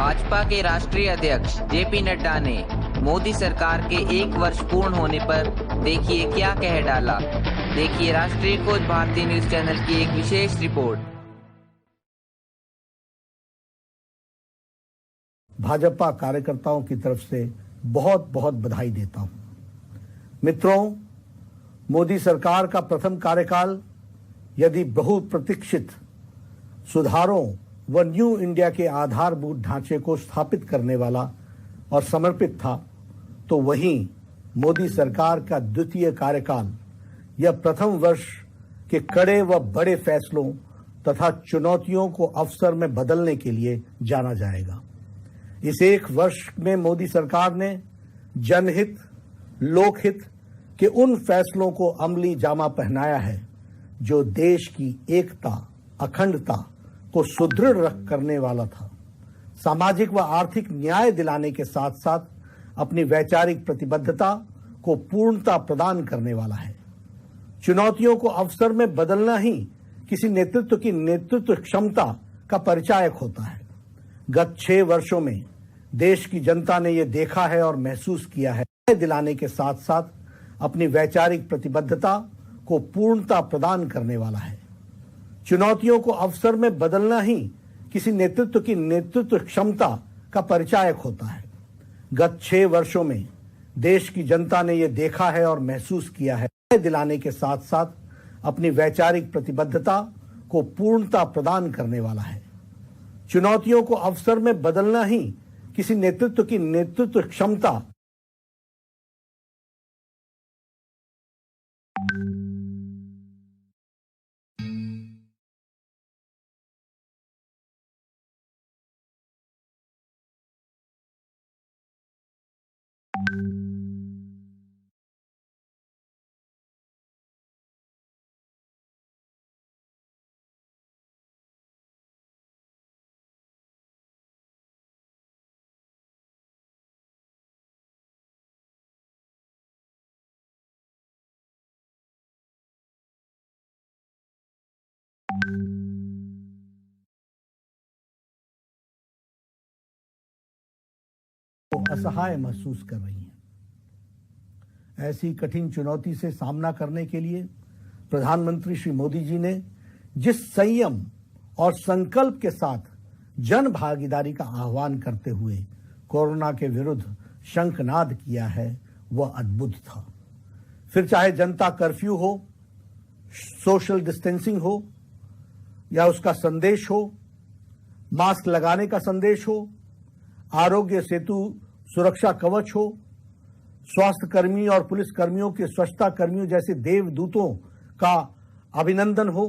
भाजपा के राष्ट्रीय अध्यक्ष जेपी नड्डा ने मोदी सरकार के 1 वर्ष पूर्ण होने पर देखिए क्या कह डाला। देखिए राष्ट्रीय खोज भारतीय न्यूज चैनल की एक विशेष रिपोर्ट। भाजपा कार्यकर्ताओं की तरफ से बहुत बहुत बधाई देता हूं। मित्रों, मोदी सरकार का प्रथम कार्यकाल यदि बहुप्रतीक्षित सुधारों व न्यू इंडिया के आधारभूत ढांचे को स्थापित करने वाला और समर्पित था, तो वहीं मोदी सरकार का द्वितीय कार्यकाल यह प्रथम वर्ष के कड़े व बड़े फैसलों तथा चुनौतियों को अवसर में बदलने के लिए जाना जाएगा। इस 1 वर्ष में मोदी सरकार ने जनहित, लोकहित के उन फैसलों को अमली जामा पहनाया है जो देश की एकता, अखंडता को सुदृढ़ करने वाला था, सामाजिक व आर्थिक न्याय दिलाने के साथ साथ अपनी वैचारिक प्रतिबद्धता को पूर्णता प्रदान करने वाला है। चुनौतियों को अवसर में बदलना ही किसी नेतृत्व की नेतृत्व क्षमता का परिचायक होता है। गत 6 वर्षों में देश की जनता ने यह देखा है और महसूस किया है, न्याय दिलाने के साथ साथ अपनी वैचारिक प्रतिबद्धता को पूर्णता प्रदान करने वाला है। चुनौतियों को अवसर में बदलना ही किसी नेतृत्व की नेतृत्व क्षमता का परिचायक होता है। गत 6 वर्षों में देश की जनता ने यह देखा है और महसूस किया है, न्याय दिलाने के साथ साथ अपनी वैचारिक प्रतिबद्धता को पूर्णता प्रदान करने वाला है। चुनौतियों को अवसर में बदलना ही किसी नेतृत्व की नेतृत्व क्षमता असहाय महसूस कर रही हैं। ऐसी कठिन चुनौती से सामना करने के लिए प्रधानमंत्री श्री मोदी जी ने जिस संयम और संकल्प के साथ जन भागीदारी का आह्वान करते हुए कोरोना के विरुद्ध शंखनाद किया है, वह अद्भुत था। फिर चाहे जनता कर्फ्यू हो, सोशल डिस्टेंसिंग हो या उसका संदेश हो, मास्क लगाने का संदेश हो, आरोग्य सेतु सुरक्षा कवच हो, स्वास्थ्य कर्मी और पुलिस कर्मियों के स्वच्छता कर्मियों जैसे देवदूतों का अभिनंदन हो,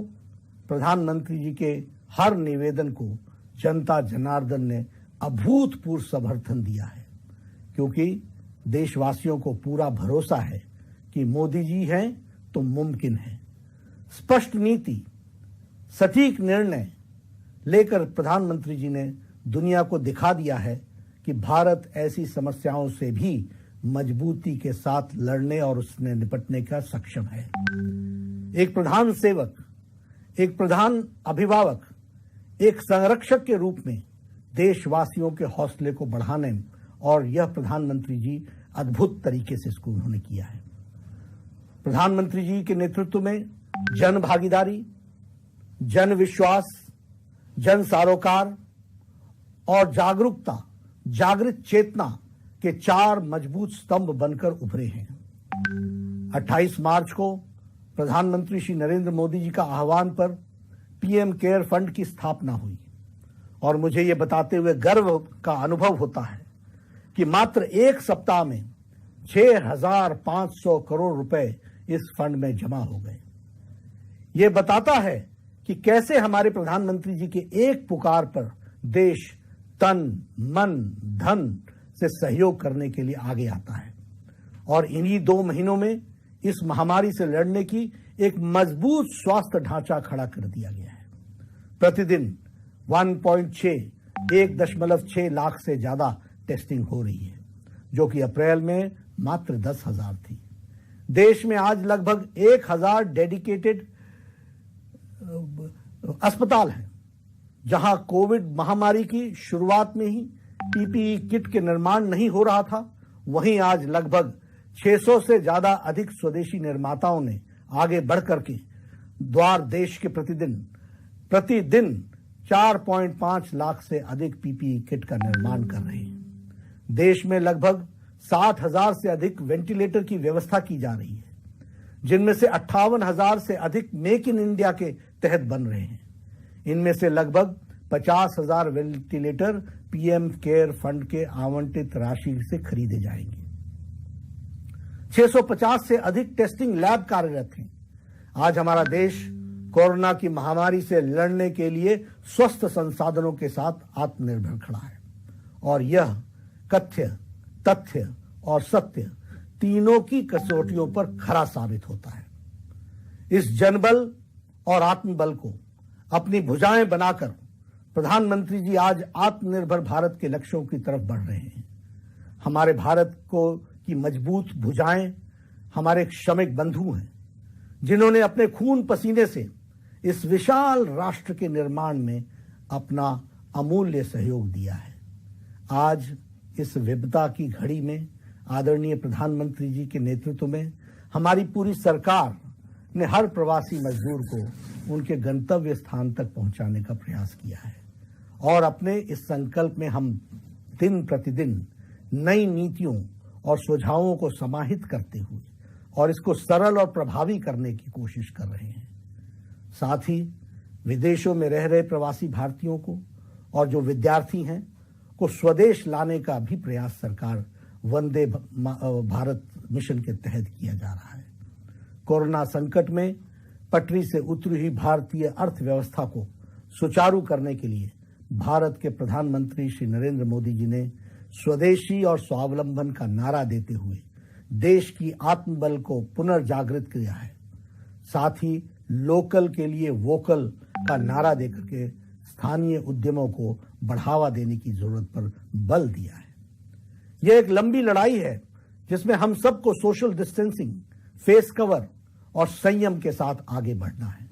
प्रधानमंत्री जी के हर निवेदन को जनता जनार्दन ने अभूतपूर्व समर्थन दिया है, क्योंकि देशवासियों को पूरा भरोसा है कि मोदी जी हैं तो मुमकिन है। स्पष्ट नीति, सटीक निर्णय लेकर प्रधानमंत्री जी ने दुनिया को दिखा दिया है कि भारत ऐसी समस्याओं से भी मजबूती के साथ लड़ने और उसने निपटने का सक्षम है। एक प्रधान सेवक, एक प्रधान अभिभावक, एक संरक्षक के रूप में देशवासियों के हौसले को बढ़ाने और यह प्रधानमंत्री जी अद्भुत तरीके से इसको उन्होंने किया है। प्रधानमंत्री जी के नेतृत्व में जन भागीदारी, जन विश्वास, जन सरोकार और जागरूकता, जागृत चेतना के 4 मजबूत स्तंभ बनकर उभरे हैं। 28 मार्च को प्रधानमंत्री श्री नरेंद्र मोदी जी का आह्वान पर पीएम केयर फंड की स्थापना हुई और मुझे ये बताते हुए गर्व का अनुभव होता है कि मात्र 1 सप्ताह में 6,500 करोड़ रुपए इस फंड में जमा हो गए। ये बताता है कि कैसे हमारे प्रधानमंत्री जी के एक पुकार पर देश तन, मन, धन से सहयोग करने के लिए आगे आता है और इन्हीं 2 महीनों में इस महामारी से लड़ने की एक मजबूत स्वास्थ्य ढांचा खड़ा कर दिया गया है। प्रतिदिन 1.6 लाख से ज्यादा टेस्टिंग हो रही है, जो कि अप्रैल में मात्र 10,000 थी। देश में आज लगभग 1,000 डेडिकेटेड अस्पताल हैं, जहां कोविड महामारी की शुरुआत में ही पीपीई किट के निर्माण नहीं हो रहा था, वहीं आज लगभग 600 से ज्यादा अधिक स्वदेशी निर्माताओं ने आगे बढ़कर के द्वार देश के प्रतिदिन 4.5 लाख से अधिक पीपीई किट का निर्माण कर रहे हैं। देश में लगभग 60,000 से अधिक वेंटिलेटर की व्यवस्था की जा रही है, जिनमें से 58,000 से अधिक मेक इन इंडिया के तहत बन रहे हैं। इनमें से लगभग 50,000 वेंटिलेटर पीएम केयर फंड के आवंटित राशि से खरीदे जाएंगे। 650 से अधिक टेस्टिंग लैब कार्यरत हैं। आज हमारा देश कोरोना की महामारी से लड़ने के लिए स्वस्थ संसाधनों के साथ आत्मनिर्भर खड़ा है, और यह कथ्य, तथ्य और सत्य तीनों की कसौटियों पर खरा साबित होता है। इस जनबल और आत्मबल को अपनी भुजाएं बनाकर प्रधानमंत्री जी आज आत्मनिर्भर भारत के लक्ष्यों की तरफ बढ़ रहे हैं। हमारे भारत की मजबूत भुजाएं हमारे श्रमिक बंधु हैं, जिन्होंने अपने खून पसीने से इस विशाल राष्ट्र के निर्माण में अपना अमूल्य सहयोग दिया है। आज इस विपदा की घड़ी में आदरणीय प्रधानमंत्री जी के नेतृत्व में हमारी पूरी सरकार ने हर प्रवासी मजदूर को उनके गंतव्य स्थान तक पहुंचाने का प्रयास किया है, और अपने इस संकल्प में हम दिन प्रतिदिन नई नीतियों और सुझावों को समाहित करते हुए और इसको सरल और प्रभावी करने की कोशिश कर रहे हैं। साथ ही विदेशों में रह रहे प्रवासी भारतीयों को और जो विद्यार्थी हैं को स्वदेश लाने का भी प्रयास सरकार वंदे भारत मिशन के तहत किया जा रहा है। कोरोना संकट में पटरी से उतरी हुई भारतीय अर्थव्यवस्था को सुचारू करने के लिए भारत के प्रधानमंत्री श्री नरेंद्र मोदी जी ने स्वदेशी और स्वावलंबन का नारा देते हुए देश की आत्मबल को पुनर्जागृत किया है। साथ ही लोकल के लिए वोकल का नारा देकर के स्थानीय उद्यमों को बढ़ावा देने की जरूरत पर बल दिया है। यह एक लंबी लड़ाई है जिसमें हम सबको सोशल डिस्टेंसिंग, फेस कवर और संयम के साथ आगे बढ़ना है।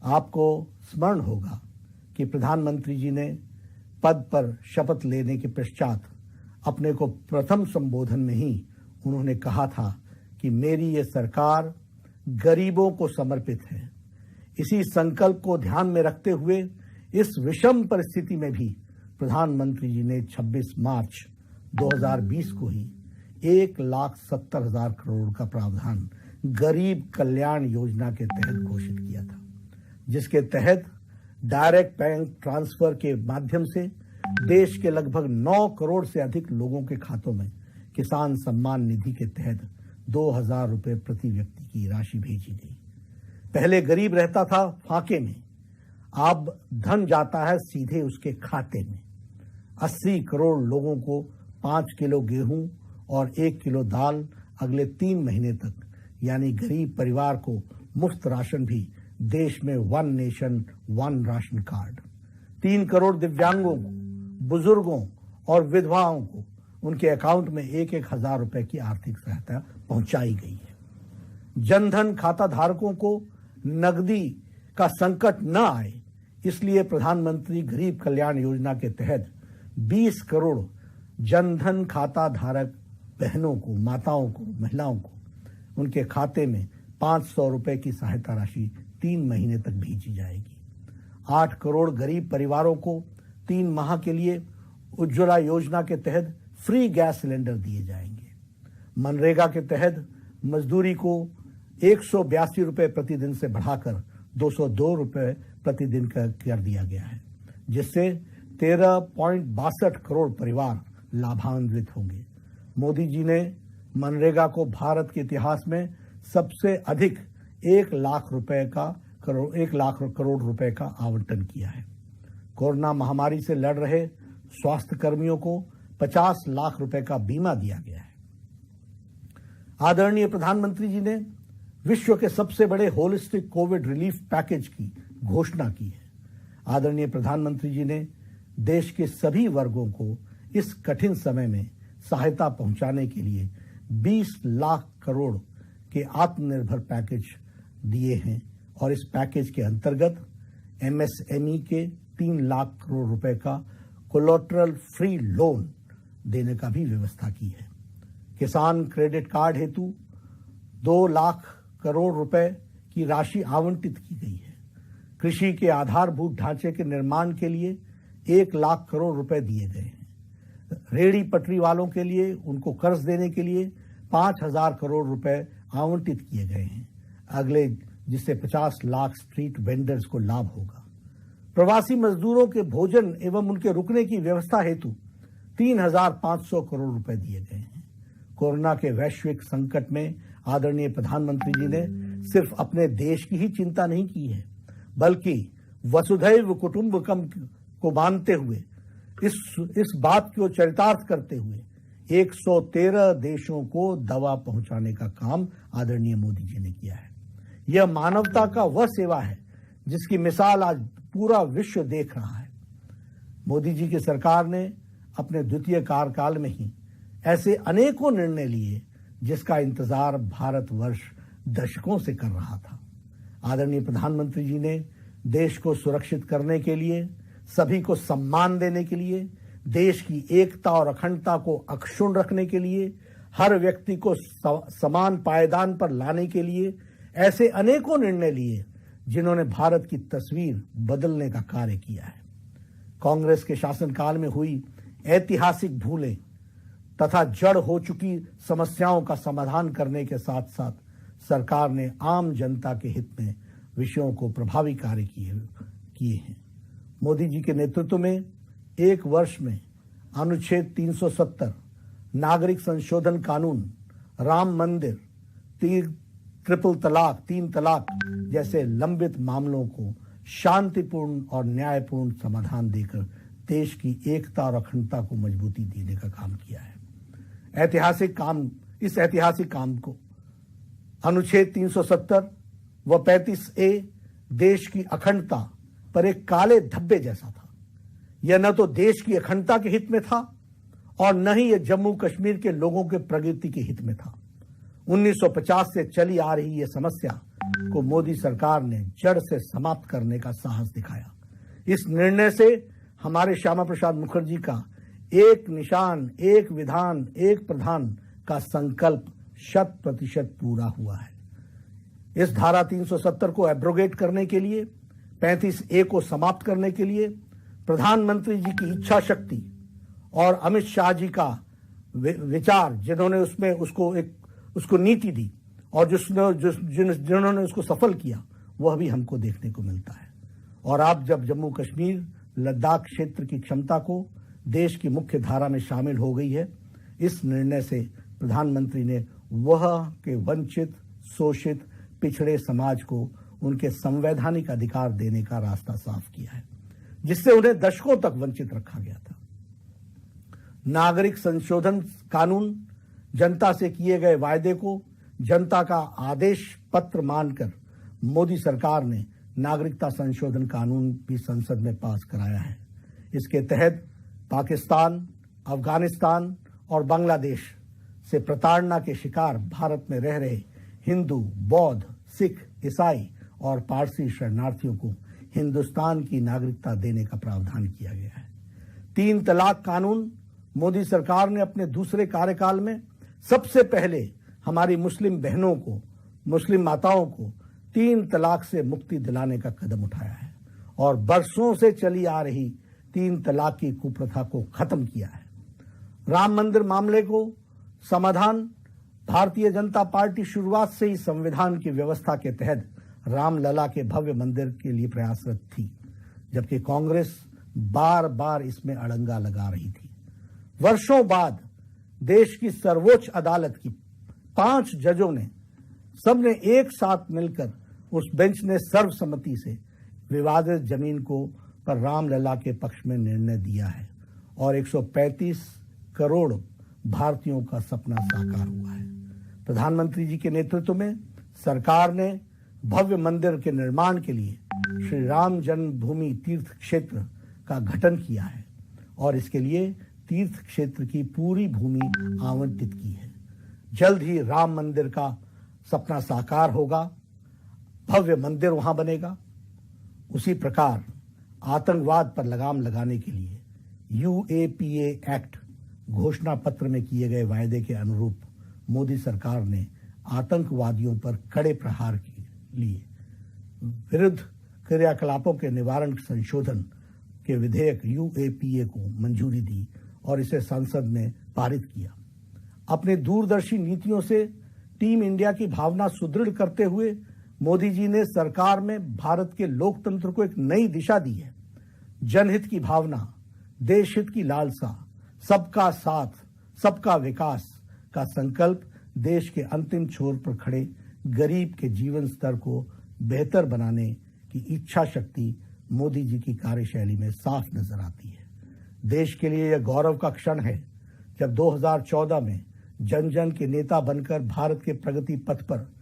आपको स्मरण होगा कि प्रधानमंत्री जी ने पद पर शपथ लेने के पश्चात अपने को प्रथम संबोधन में ही उन्होंने कहा था कि मेरी ये सरकार गरीबों को समर्पित है। इसी संकल्प को ध्यान में रखते हुए इस विषम परिस्थिति में भी प्रधानमंत्री जी ने 26 मार्च 2020 को ही 1,70,000 करोड़ का प्रावधान गरीब कल्याण योजना के तहत घोषित किया था, जिसके तहत डायरेक्ट बैंक ट्रांसफर के माध्यम से देश के लगभग 9 करोड़ से अधिक लोगों के खातों में किसान सम्मान निधि के तहत 2,000 रुपए प्रति व्यक्ति की राशि भेजी गई। पहले गरीब रहता था फाके में, अब धन जाता है सीधे उसके खाते में। 80 करोड़ लोगों को 5 किलो गेहूं और 1 किलो दाल अगले 3 महीने तक, यानी गरीब परिवार को मुफ्त राशन भी देश में 1 नेशन 1 राशन कार्ड। 3 करोड़ दिव्यांगों को, बुजुर्गों और विधवाओं को उनके अकाउंट में 1,000 रुपए की आर्थिक सहायता पहुंचाई गई है। जनधन खाता धारकों को नकदी का संकट न आए, इसलिए प्रधानमंत्री गरीब कल्याण योजना के तहत 20 करोड़ जनधन खाता धारक बहनों को, माताओं को, महिलाओं को उनके खाते में 500 रुपए की सहायता राशि 3 महीने तक भेजी जाएगी। 8 करोड़ गरीब परिवारों को 3 माह के लिए उज्ज्वला योजना के तहत फ्री गैस सिलेंडर दिए जाएंगे। मनरेगा के तहत मजदूरी को 182 रुपए प्रतिदिन से बढ़ाकर 202 रुपए प्रतिदिन का कर दिया गया है, जिससे 13.62 करोड़ परिवार लाभान्वित होंगे। मोदी जी ने मनरेगा को भारत के इतिहास में सबसे अधिक 1 लाख करोड़ रुपए का आवंटन किया है। कोरोना महामारी से लड़ रहे स्वास्थ्य कर्मियों को 50 लाख रुपए का बीमा दिया गया है। आदरणीय प्रधानमंत्री जी ने विश्व के सबसे बड़े होलिस्टिक कोविड रिलीफ पैकेज की घोषणा की है। आदरणीय प्रधानमंत्री जी ने देश के सभी वर्गों को इस कठिन समय में सहायता पहुंचाने के लिए 20 लाख करोड़ के आत्मनिर्भर पैकेज दिए हैं, और इस पैकेज के अंतर्गत एमएसएमई के 3 लाख करोड़ रुपए का कोलेटरल फ्री लोन देने का भी व्यवस्था की है। किसान क्रेडिट कार्ड हेतु 2 लाख करोड़ रुपए की राशि आवंटित की गई है। कृषि के आधारभूत ढांचे के निर्माण के लिए 1 लाख करोड़ रुपए दिए गए हैं। रेहड़ी पटरी वालों के लिए उनको कर्ज देने के लिए 5,000 करोड़ रुपए आवंटित किए गए हैं अगले, जिससे 50 लाख स्ट्रीट वेंडर्स को लाभ होगा। प्रवासी मजदूरों के भोजन एवं उनके रुकने की व्यवस्था हेतु 3,500 करोड़ रुपए दिए गए हैं। कोरोना के वैश्विक संकट में आदरणीय प्रधानमंत्री जी ने सिर्फ अपने देश की ही चिंता नहीं की है, बल्कि वसुधैव कुटुंबकम को मानते हुए इस बात को चरितार्थ करते हुए 113 देशों को दवा पहुंचाने का काम आदरणीय मोदी जी ने किया है। यह मानवता का वह सेवा है जिसकी मिसाल आज पूरा विश्व देख रहा है। मोदी जी की सरकार ने अपने द्वितीय कार्यकाल में ही ऐसे अनेकों निर्णय लिए जिसका इंतजार भारतवर्ष दशकों से कर रहा था। आदरणीय प्रधानमंत्री जी ने देश को सुरक्षित करने के लिए, सभी को सम्मान देने के लिए, देश की एकता और अखंडता को अक्षुण्ण रखने के लिए, हर व्यक्ति को समान पायदान पर लाने के लिए ऐसे अनेकों निर्णय लिए जिन्होंने भारत की तस्वीर बदलने का कार्य किया है। कांग्रेस के शासनकाल में हुई ऐतिहासिक भूलें तथा जड़ हो चुकी समस्याओं का समाधान करने के साथ साथ सरकार ने आम जनता के हित में विषयों को प्रभावी कार्य किए हैं। मोदी जी के नेतृत्व में 1 वर्ष में अनुच्छेद 370, नागरिक संशोधन कानून, राम मंदिर, ट्रिपल तलाक, 3 तलाक जैसे लंबित मामलों को शांतिपूर्ण और न्यायपूर्ण समाधान देकर देश की एकता और अखंडता को मजबूती देने का काम किया है। इस ऐतिहासिक काम को अनुच्छेद 370 व 35A देश की अखंडता पर एक काले धब्बे जैसा था। यह न तो देश की अखंडता के हित में था और न ही यह जम्मू कश्मीर के लोगों के प्रगति के हित में था। 1950 से चली आ रही यह समस्या को मोदी सरकार ने जड़ से समाप्त करने का साहस दिखाया। इस निर्णय से हमारे श्यामा प्रसाद मुखर्जी का एक निशान, एक विधान, एक प्रधान का संकल्प 100% पूरा हुआ है। इस धारा 370 को एब्रोगेट करने के लिए, 35A को समाप्त करने के लिए प्रधानमंत्री जी की इच्छा शक्ति और अमित शाह जी का विचार, जिन्होंने उसको नीति दी और जिन्होंने उसको सफल किया, वह भी हमको देखने को मिलता है। और आप जब जम्मू कश्मीर, लद्दाख क्षेत्र की क्षमता को देश की मुख्य धारा में शामिल हो गई है, इस निर्णय से प्रधानमंत्री ने वह के वंचित, शोषित, पिछड़े समाज को उनके संवैधानिक अधिकार देने का रास्ता साफ किया है, जिससे उन्हें दशकों तक वंचित रखा गया था। नागरिक संशोधन कानून जनता से किए गए वायदे को जनता का आदेश पत्र मानकर मोदी सरकार ने नागरिकता संशोधन कानून भी संसद में पास कराया है। इसके तहत पाकिस्तान, अफगानिस्तान और बांग्लादेश से प्रताड़ना के शिकार भारत में रह रहे हिंदू, बौद्ध, सिख, ईसाई और पारसी शरणार्थियों को हिंदुस्तान की नागरिकता देने का प्रावधान किया गया है। 3 तलाक कानून मोदी सरकार ने अपने दूसरे कार्यकाल में सबसे पहले हमारी मुस्लिम बहनों को, मुस्लिम माताओं को 3 तलाक से मुक्ति दिलाने का कदम उठाया है और बरसों से चली आ रही 3 तलाक की कुप्रथा को खत्म किया है। राम मंदिर मामले को समाधान भारतीय जनता पार्टी शुरुआत से ही संविधान की व्यवस्था के तहत रामलला के भव्य मंदिर के लिए प्रयासरत थी, जबकि कांग्रेस बार बार इसमें अड़ंगा लगा रही थी। वर्षों बाद देश की सर्वोच्च अदालत की 5 जजों ने सबने एक साथ मिलकर उस बेंच ने सर्वसम्मति से विवादित जमीन को पर रामलला के पक्ष में निर्णय दिया है और 135 करोड़ भारतीयों का सपना साकार हुआ है। प्रधानमंत्री जी के नेतृत्व में सरकार ने भव्य मंदिर के निर्माण के लिए श्री राम जन्मभूमि तीर्थ क्षेत्र का गठन किया है और इसके लिए तीर्थ क्षेत्र की पूरी भूमि आवंटित की है। जल्द ही राम मंदिर का सपना साकार होगा, भव्य मंदिर वहां बनेगा। उसी प्रकार आतंकवाद पर लगाम लगाने के लिए यूएपीए एक्ट घोषणा पत्र में किए गए वायदे के अनुरूप मोदी सरकार ने आतंकवादियों पर कड़े प्रहार के लिए विरुद्ध क्रियाकलापों के निवारण संशोधन के विधेयक यूएपीए को मंजूरी दी और इसे संसद में पारित किया। अपने दूरदर्शी नीतियों से टीम इंडिया की भावना सुदृढ़ करते हुए मोदी जी ने सरकार में भारत के लोकतंत्र को एक नई दिशा दी है। जनहित की भावना, देश हित की लालसा, सबका साथ, सबका विकास का संकल्प देश के अंतिम छोर पर खड़े गरीब के जीवन स्तर को बेहतर बनाने की इच्छा शक्ति मोदी जी की कार्यशैली में साफ नजर आती है। देश के लिए यह गौरव का क्षण है जब 2014 में जन जन के नेता बनकर भारत के प्रगति पथ पर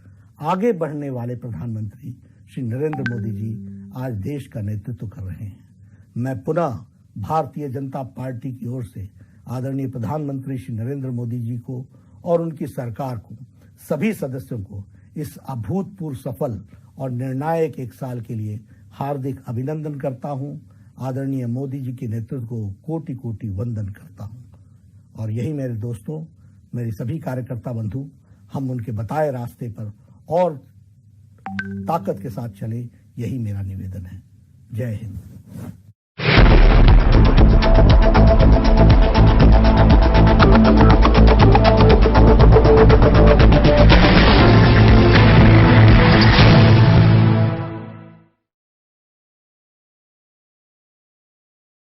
आगे बढ़ने वाले प्रधानमंत्री श्री नरेंद्र मोदी जी आज देश का नेतृत्व कर रहे हैं। मैं पुनः भारतीय जनता पार्टी की ओर से आदरणीय प्रधानमंत्री श्री नरेंद्र मोदी जी को और उनकी सरकार को, सभी सदस्यों को इस अभूतपूर्व सफल और निर्णायक एक साल के लिए हार्दिक अभिनंदन करता हूं। आदरणीय मोदी जी के नेतृत्व को कोटि कोटि वंदन करता हूं। और यही मेरे दोस्तों, मेरे सभी कार्यकर्ता बंधु, हम उनके बताए रास्ते पर और ताकत के साथ चले, यही मेरा निवेदन है। जय हिंद।